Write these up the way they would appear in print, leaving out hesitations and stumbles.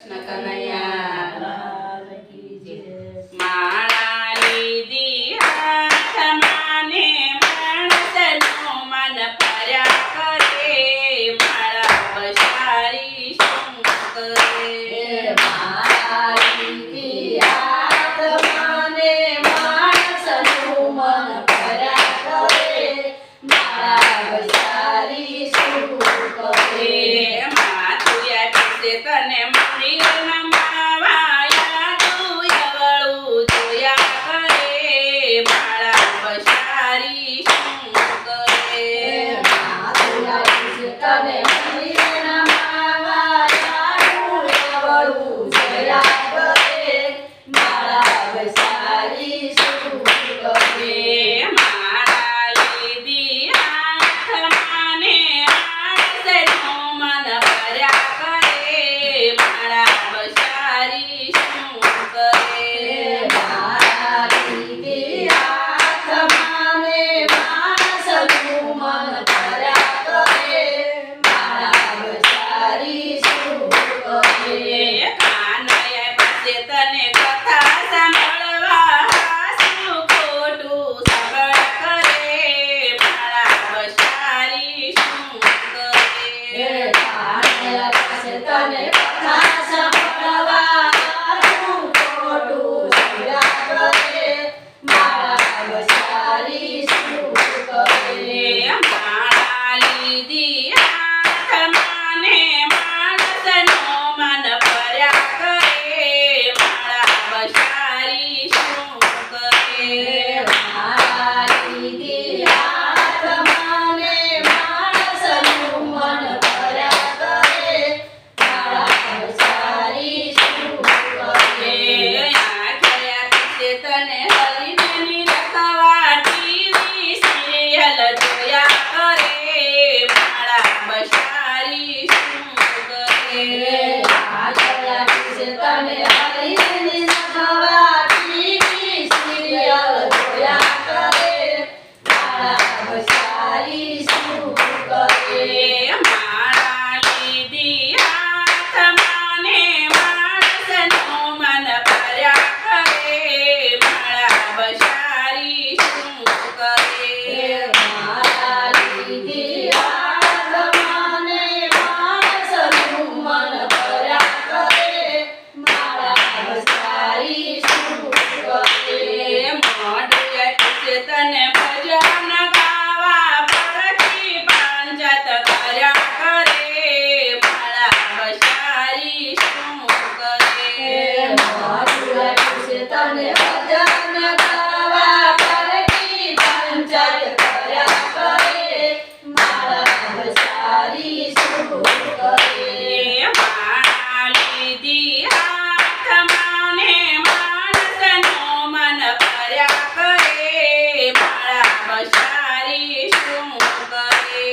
કનૈયા લાલ કી જય. માળા લીધી હાથમાં ને માણસનું મન ફર્યા કરે, માળા પછાડી શું કરે? માળા લીધી હાથમાં ને માણસનું મન ફર્યા કરે, માળા પછાડી શું કરે? માથું આપીશે તને મંદિર નમાવાયા, તું એવળું જોયા કરે, માળા પછાડી શું કરે? માથું આપીશ તને મંદિર નમાવાયા, તું એવળું જોયા કરે, માળા પછાડી શું કરે? માળા લીધી હાથમાં ને માણસનું મન ફર્યા કરે, માળા પછાડી શું કરે? માળા લીધી હાથમાં ને માણસનું મન ફર્યા કરે, માળા પછાડી શું કરે? કાનૈયા પાસે તને કથા સાંભળવા, હાસું ખોટું સબળ કરે, માળા પછાડી શું કરે? કાનૈયા પાસે તને કથા સાંભળવા, હાસું ખોટું સબળ કરે, માળા પછાડી શું કરે? માળા લીધી હાથમાં ને માણસનું મન ફર્યા કરે, માળા પછાડી શું કરે? માળા લીધી હાથમાં ને માણસનું મન ફર્યા કરે, માળા પછાડી શું કરે? આખ્યા પીછે તને હરીને રખવા, ટીવી સિરિયલ જોયા કરે, માળા પછાડી શું કરે? આખલા પીછે તને હરીને રખવા, ટીવી સિરિયલ જોયા કરે, માળા પછાડી શું કરે? માળા લીધી હાથમાં ને માણસનું મન ફર્યા કરે, માળા પછાડી શું કરે? માળા લીધી હાથમાં ને માણસનું મન ફર્યા કરે, માળા પછાડી શું કરે? મોઢું આપીશે તને ભજન ગાવા, પરથી પાંજત કર્યા કરે, માળા પછાડી શું કરે? મારું આપીશ તને ભજન ગાવા, પરથી પંચાયત કર્યા કરે, માળા પછાડી શું કરે? માળા લીધી હાથમાં ને માણસનું મન ફર્યા કરે, માળા પછાડી શું કરે?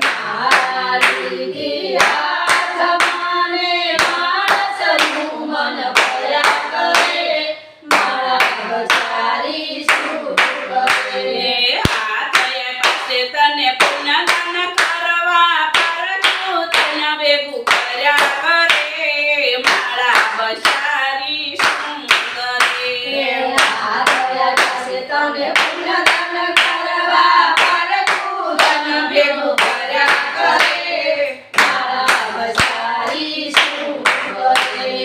માળા લીધી હાથમાં ને માણસનું મન ફર્યા કરે, માળા પછાડી શું કરે? આથયા પાસે તને પુનદાન કરવા, પરતું તને ભેગું કર્યા કરે, માળા પછાડી શું કરે? આખલા પાસે તને પુણ્યદાન કરવા, પરતું તને ભેગું કર્યા કરે, માળા પછાડી શું કરે?